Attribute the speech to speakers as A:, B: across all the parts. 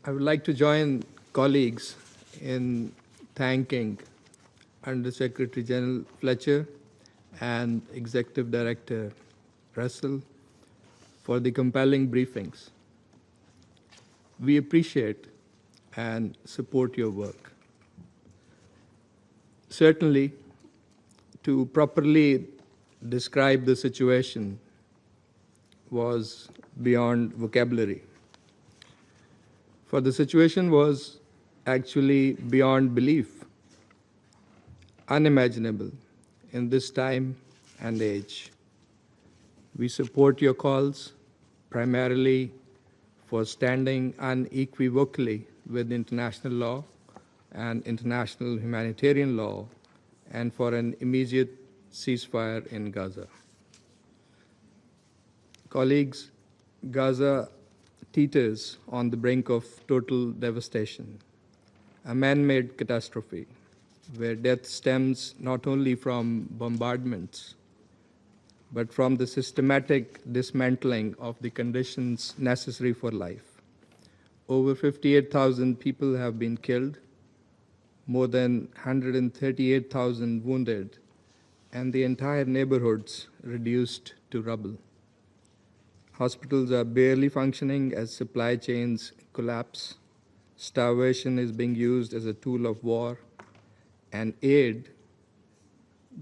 A: I would like to join colleagues in thanking Undersecretary General Fletcher and Executive Director Russell for the compelling briefings. We appreciate and support your work. Certainly, to properly describe the situation was beyond vocabulary. For the situation was actually beyond belief, unimaginable in this time and age. We support your calls primarily for standing unequivocally with international law and international humanitarian law and for an immediate ceasefire in Gaza. Colleagues, Gaza teeters on the brink of total devastation, a man-made catastrophe where death stems not only from bombardments, but from the systematic dismantling of the conditions necessary for life. Over 58,000 people have been killed, more than 138,000 wounded, and the entire neighborhoods reduced to rubble. Hospitals are barely functioning as supply chains collapse. Starvation is being used as a tool of war, and aid,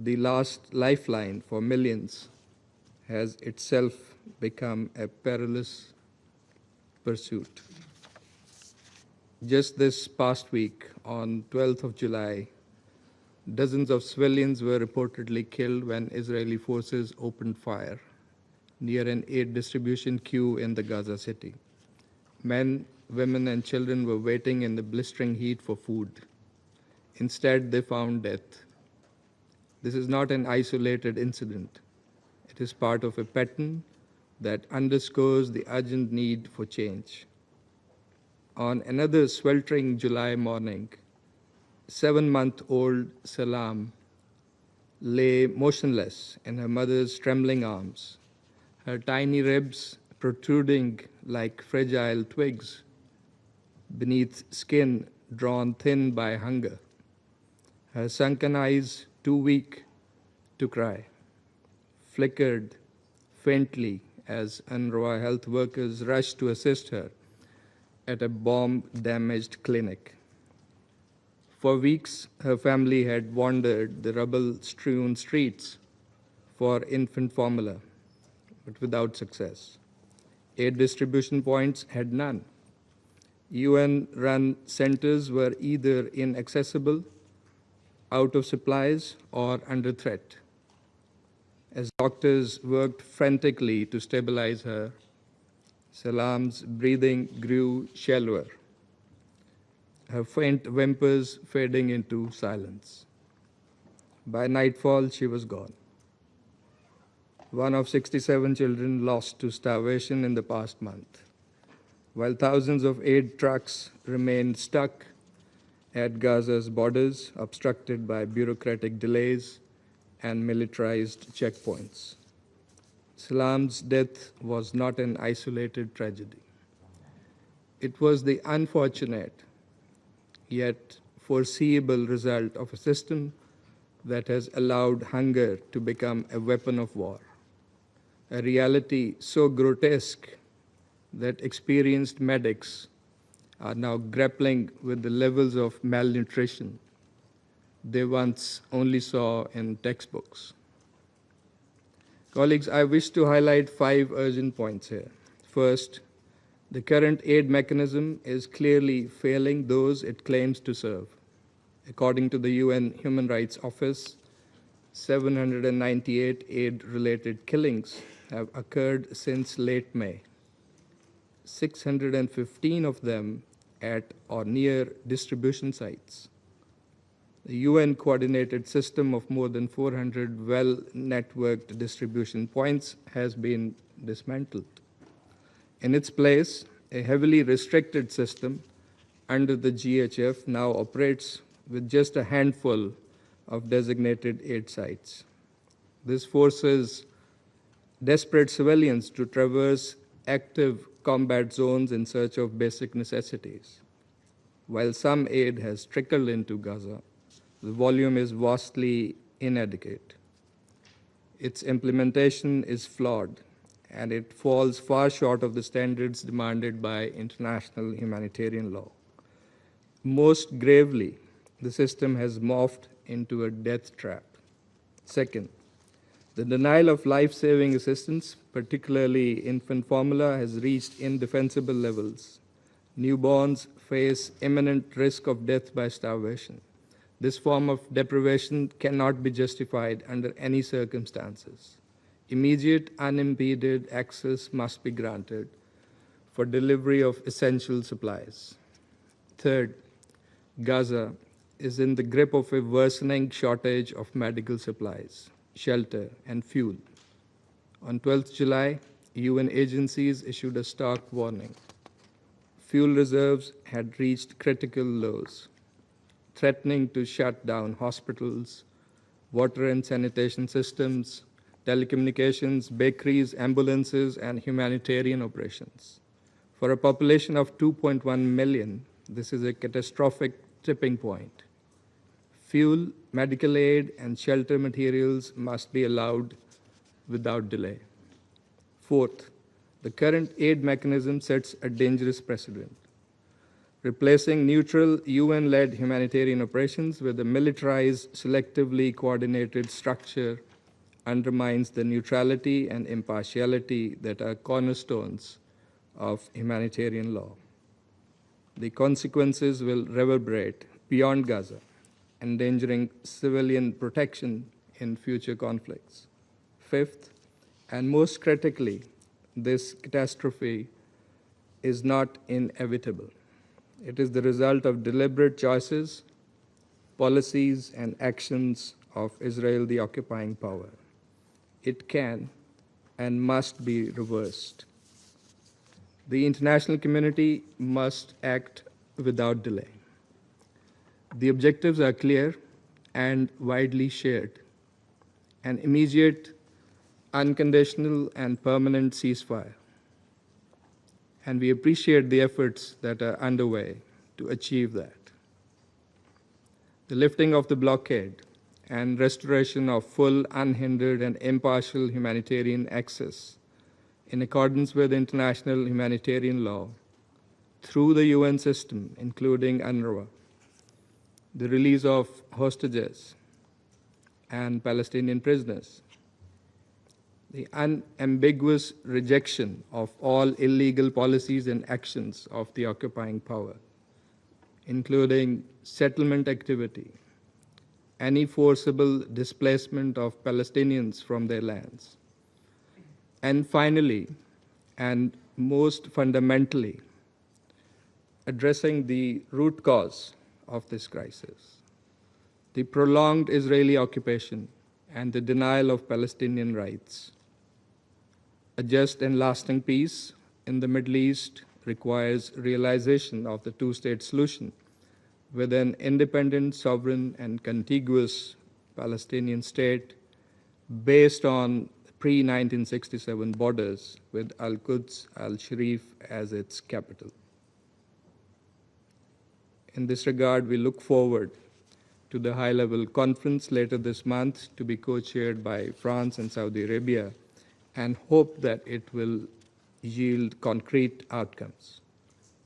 A: the last lifeline for millions, has itself become a perilous pursuit. Just this past week, on 12th of July, dozens of civilians were reportedly killed when Israeli forces opened fire near an aid distribution queue in the Gaza city. Men, women, and children were waiting in the blistering heat for food. Instead, they found death. This is not an isolated incident. It is part of a pattern that underscores the urgent need for change. On another sweltering July morning, 7-month-old Salam lay motionless in her mother's trembling arms, her tiny ribs protruding like fragile twigs beneath skin drawn thin by hunger, her sunken eyes too weak to cry, flickered faintly as UNRWA health workers rushed to assist her at a bomb-damaged clinic. For weeks, her family had wandered the rubble-strewn streets for infant formula, but without success. Aid distribution points had none. UN-run centers were either inaccessible, out of supplies, or under threat. As doctors worked frantically to stabilize her, Salam's breathing grew shallower, her faint whimpers fading into silence. By nightfall, she was gone. One of 67 children lost to starvation in the past month, while thousands of aid trucks remained stuck at Gaza's borders, obstructed by bureaucratic delays and militarized checkpoints. Salam's death was not an isolated tragedy. It was the unfortunate yet foreseeable result of a system that has allowed hunger to become a weapon of war, a reality so grotesque that experienced medics are now grappling with the levels of malnutrition they once only saw in textbooks. Colleagues, I wish to highlight 5 urgent points here. First, the current aid mechanism is clearly failing those it claims to serve. According to the UN Human Rights Office, 798 aid-related killings have occurred since late May. 615 of them at or near distribution sites. The UN-coordinated system of more than 400 well-networked distribution points has been dismantled. In its place, a heavily restricted system under the GHF now operates with just a handful of designated aid sites. This forces desperate civilians to traverse active combat zones in search of basic necessities. While some aid has trickled into Gaza, the volume is vastly inadequate. Its implementation is flawed, and it falls far short of the standards demanded by international humanitarian law. Most gravely, the system has morphed into a death trap. Second, the denial of life-saving assistance, particularly infant formula, has reached indefensible levels. Newborns face imminent risk of death by starvation. This form of deprivation cannot be justified under any circumstances. Immediate, unimpeded access must be granted for delivery of essential supplies. Third, Gaza is in the grip of a worsening shortage of medical supplies, shelter, and fuel. On 12th July, UN agencies issued a stark warning. Fuel reserves had reached critical lows, threatening to shut down hospitals, water and sanitation systems, telecommunications, bakeries, ambulances, and humanitarian operations. For a population of 2.1 million, this is a catastrophic tipping point. Fuel, medical aid, and shelter materials must be allowed without delay. Fourth, the current aid mechanism sets a dangerous precedent. Replacing neutral UN-led humanitarian operations with a militarized, selectively coordinated structure undermines the neutrality and impartiality that are cornerstones of humanitarian law. The consequences will reverberate beyond Gaza, endangering civilian protection in future conflicts. Fifth, and most critically, this catastrophe is not inevitable. It is the result of deliberate choices, policies, and actions of Israel, the occupying power. It can and must be reversed. The international community must act without delay. The objectives are clear and widely shared: an immediate, unconditional, and permanent ceasefire. And we appreciate the efforts that are underway to achieve that. The lifting of the blockade and restoration of full, unhindered, and impartial humanitarian access in accordance with international humanitarian law through the UN system, including UNRWA, the release of hostages and Palestinian prisoners, the unambiguous rejection of all illegal policies and actions of the occupying power, including settlement activity, any forcible displacement of Palestinians from their lands, and finally, and most fundamentally, addressing the root cause of this crisis: the prolonged Israeli occupation and the denial of Palestinian rights. A just and lasting peace in the Middle East requires realization of the two-state solution with an independent, sovereign, and contiguous Palestinian state based on pre-1967 borders with Al-Quds al-Sharif as its capital. In this regard, we look forward to the high-level conference later this month to be co-chaired by France and Saudi Arabia, and hope that it will yield concrete outcomes.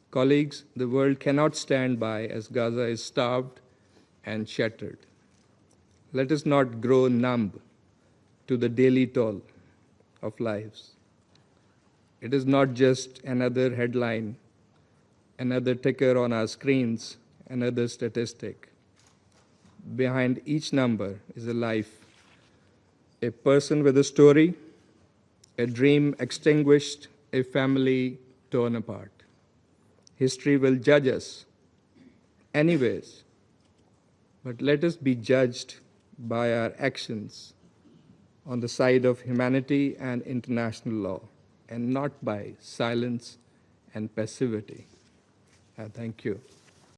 A: Colleagues, the world cannot stand by as Gaza is starved and shattered. Let us not grow numb to the daily toll of lives. It is not just another headline, another ticker on our screens, another statistic. Behind each number is a life, a person with a story, a dream extinguished, a family torn apart. History will judge us anyways, but let us be judged by our actions on the side of humanity and international law, and not by silence and passivity. Thank you.